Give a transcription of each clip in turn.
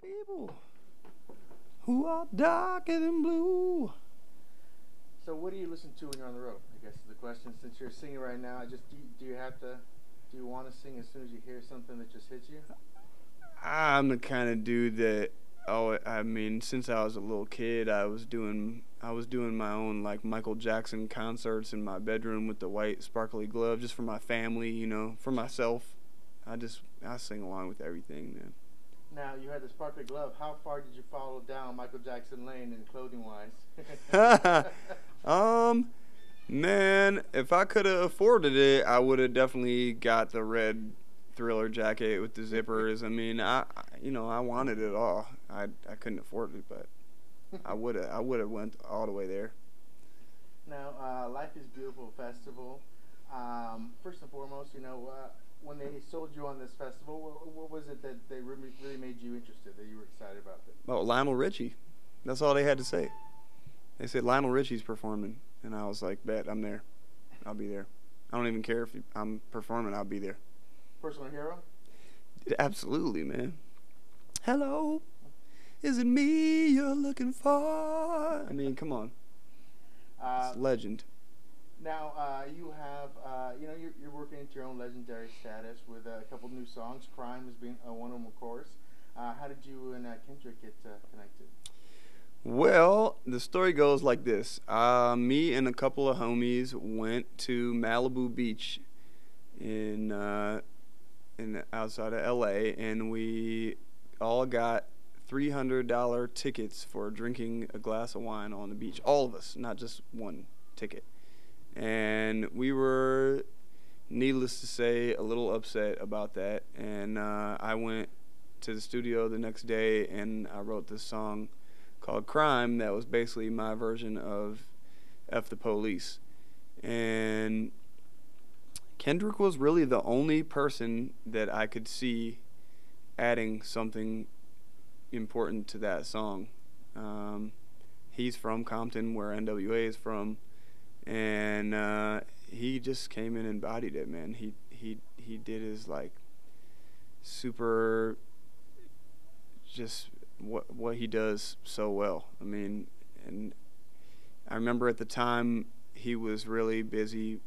People who are darker than blue. So what do you listen to when you're on the road? I guess is the question. Since you're singing right now, do you want to sing as soon as you hear something that just hits you? I'm the kind of dude that, since I was a little kid, I was doing my own like Michael Jackson concerts in my bedroom with the white sparkly glove, just for my family, for myself. I sing along with everything, man. Now, you had the sparkly glove. How far did you follow down Michael Jackson lane in clothing-wise? Man, if I could have afforded it, I would have definitely got the red Thriller jacket with the zippers. I mean, I wanted it all. I couldn't afford it, but I would have went all the way there. Now, Life is Beautiful Festival. First and foremost, when they sold you on this festival, what was it that they really made you interested, that you were excited about it? Oh, Lionel Richie. That's all they had to say. They said Lionel Richie's performing, and I was like, bet, I'm there. I'll be there. I don't even care if I'm performing, I'll be there. Personal hero? Absolutely, man. Hello, is it me you're looking for? I mean, come on. It's legend. Now, you have, you're working into your own legendary status with a couple new songs. Crime has been one of them, of course. How did you and Kendrick get connected? Well, the story goes like this. Me and a couple of homies went to Malibu Beach in outside of L.A., and we all got $300 tickets for drinking a glass of wine on the beach. All of us, not just one ticket. And we were, needless to say, a little upset about that. And I went to the studio the next day, and I wrote this song called Crime that was basically my version of F the Police. And Kendrick was really the only person that I could see adding something important to that song. He's from Compton, where NWA is from. And he just came in and embodied it, man. He did his like super, just what he does so well. I mean, and I remember at the time he was really busy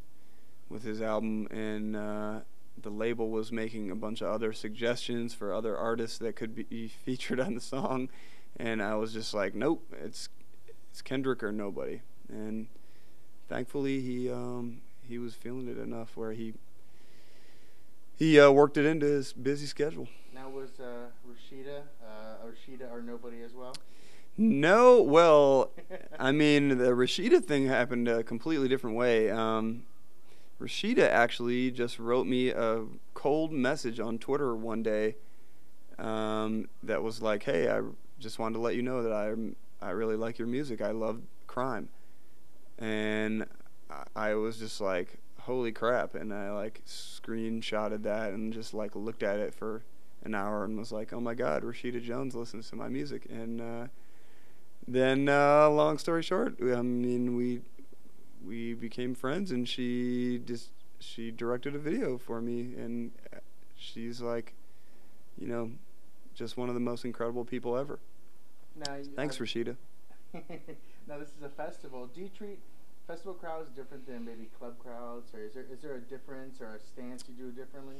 with his album, and the label was making a bunch of other suggestions for other artists that could be featured on the song, and I was just like, nope, it's Kendrick or nobody. And thankfully, he was feeling it enough where he worked it into his busy schedule. Now, was Rashida or nobody as well? No, well, I mean, the Rashida thing happened a completely different way. Rashida actually just wrote me a cold message on Twitter one day that was like, hey, I just wanted to let you know that I really like your music. I love Crime. And I was just like, holy crap. And I like screenshotted that and just like looked at it for an hour and was like, oh my God, Rashida Jones listens to my music. And then long story short, I mean, we became friends, and she directed a video for me, and she's like, just one of the most incredible people ever. Now, thanks, Rashida. Now, this is a festival. Do you treat festival crowds different than maybe club crowds, or is there a difference or a stance you do differently?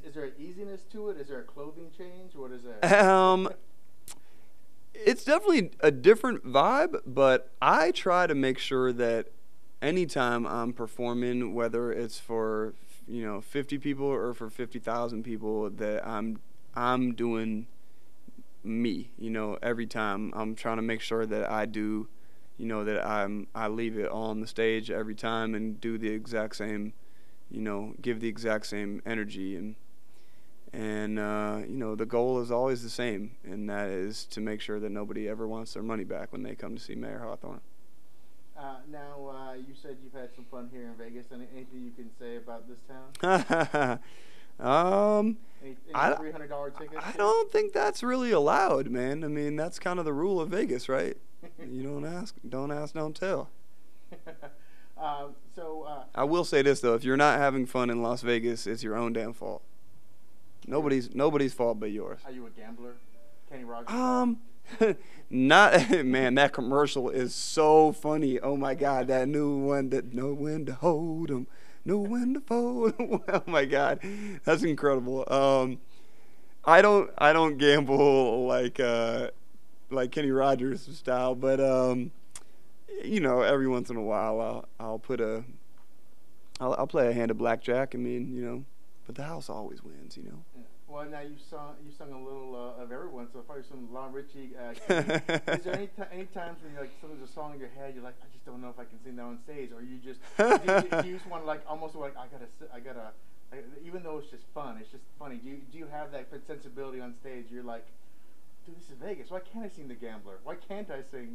Is there an easiness to it? Is there a clothing change? What is that? It's definitely a different vibe, but I try to make sure that anytime I'm performing, whether it's for 50 people or for 50,000 people, that I'm doing me. Every time I'm trying to make sure that I do, that I leave it all on the stage every time and do the exact same, give the exact same energy, and the goal is always the same, and that is to make sure that nobody ever wants their money back when they come to see Mayer Hawthorne. Now, you said you've had some fun here in Vegas. Anything you can say about this town? Any $300 tickets? I don't think that's really allowed, man. I mean, that's kind of the rule of Vegas, right? You don't ask, don't tell. I will say this though: if you're not having fun in Las Vegas, it's your own damn fault. Nobody's fault but yours. Are you a gambler? Kenny Rogers song? Not man. That commercial is so funny. Oh my God, that new one that know when to hold 'em, know when to fold 'em. Oh my God, that's incredible. I don't gamble like Kenny Rogers style, but every once in a while I'll play a hand of blackjack. I mean, but the house always wins. Yeah. Well, now you sung a little of everyone so far. Some Lionel Richie. Is there any times when you're like, so there's a song in your head, you're like, I just don't know if I can sing that on stage, or you just do you just want to like almost like I gotta even though it's just fun, it's just funny. Do you have that sensibility on stage? You're like, dude, this is Vegas. Why can't I sing The Gambler? Why can't I sing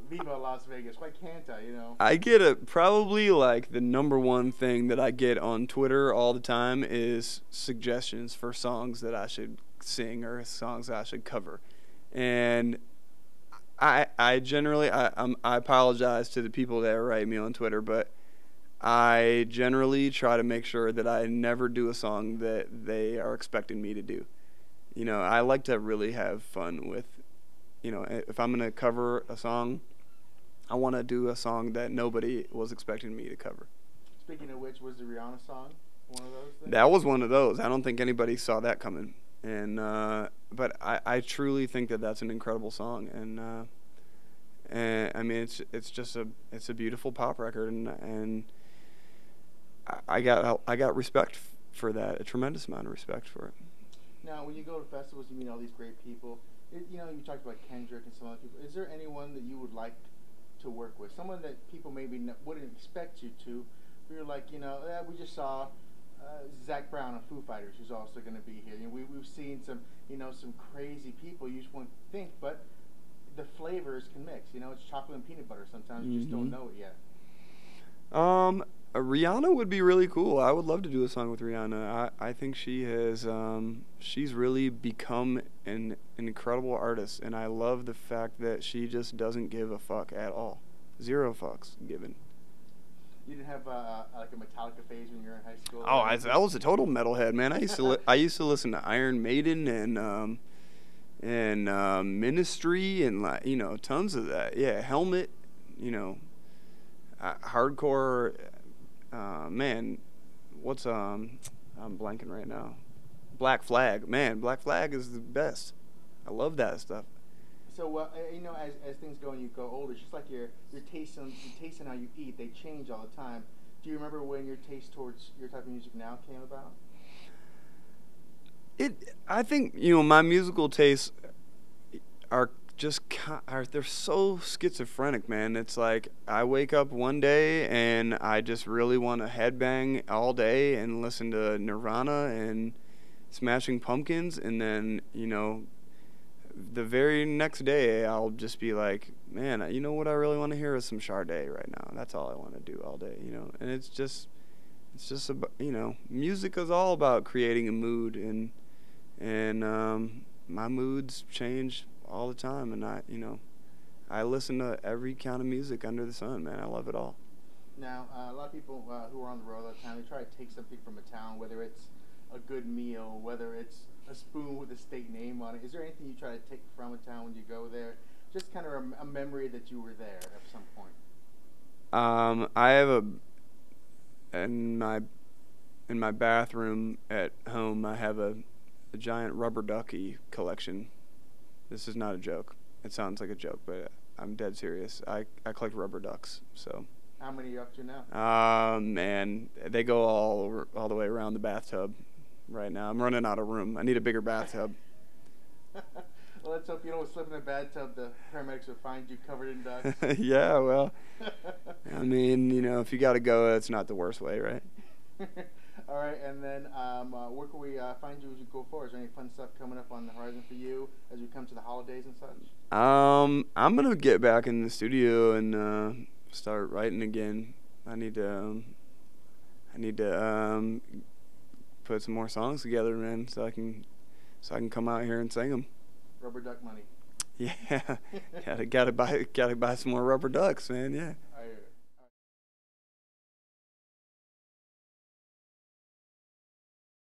Viva Las Vegas? Why can't I? I get probably like the number one thing that I get on Twitter all the time is suggestions for songs that I should sing or songs that I should cover, and I generally I apologize to the people that write me on Twitter, but I generally try to make sure that I never do a song that they are expecting me to do. I like to really have fun with, if I'm going to cover a song, I want to do a song that nobody was expecting me to cover. Speaking of which, was the Rihanna song one of those things? That was one of those. I don't think anybody saw that coming. And but I truly think that that's an incredible song. And I mean, it's a beautiful pop record, and I got respect for that, a tremendous amount of respect for it. Now, when you go to festivals, you meet all these great people. You talked about Kendrick and some other people. Is there anyone that you would like to work with? Someone that people maybe wouldn't expect you to, but you're like, we just saw Zach Brown of Foo Fighters, who's also going to be here. We've seen some crazy people you just wouldn't think, but the flavors can mix. It's chocolate and peanut butter. Sometimes you just don't know it yet. Rihanna would be really cool. I would love to do a song with Rihanna. I think she's really become an incredible artist, and I love the fact that she just doesn't give a fuck at all. Zero fucks given. You didn't have like a Metallica phase when you were in high school? Oh, I was a total metalhead, man. I used to listen to Iron Maiden and Ministry and tons of that. Yeah, Helmet, hardcore. Man, what's I'm blanking right now. Black Flag, man. Black Flag is the best. I love that stuff. So as things go and you go older, it's just like your taste on how you eat, they change all the time. Do you remember when your taste towards your type of music now came about? I think my musical tastes are they're so schizophrenic, man. It's like I wake up one day and I just really want to headbang all day and listen to Nirvana and Smashing Pumpkins, and then the very next day I'll just be like, man, what I really want to hear is some Sade right now. That's all I want to do all day, and it's just about, music is all about creating a mood, and my moods change all the time, and I listen to every kind of music under the sun, man. I love it all. Now, a lot of people who are on the road all the time, they try to take something from a town, whether it's a good meal, whether it's a spoon with a state name on it. Is there anything you try to take from a town when you go there? Just kind of a memory that you were there at some point. I have in my bathroom at home, I have a giant rubber ducky collection. This is not a joke. It sounds like a joke, but I'm dead serious. I collect rubber ducks. So. How many are you up to now? Man, they go all the way around the bathtub right now. I'm running out of room. I need a bigger bathtub. Well, let's hope you don't slip in the bathtub. The paramedics will find you covered in ducks. Yeah, well, I mean, if you got to go, that's not the worst way, right? All right, and then where can we find you as you go forward? Is there any fun stuff coming up on the horizon for you as we come to the holidays and such? I'm gonna get back in the studio and start writing again. I need to put some more songs together, man, so I can come out here and sing them. Rubber duck money. Yeah, gotta buy some more rubber ducks, man. Yeah.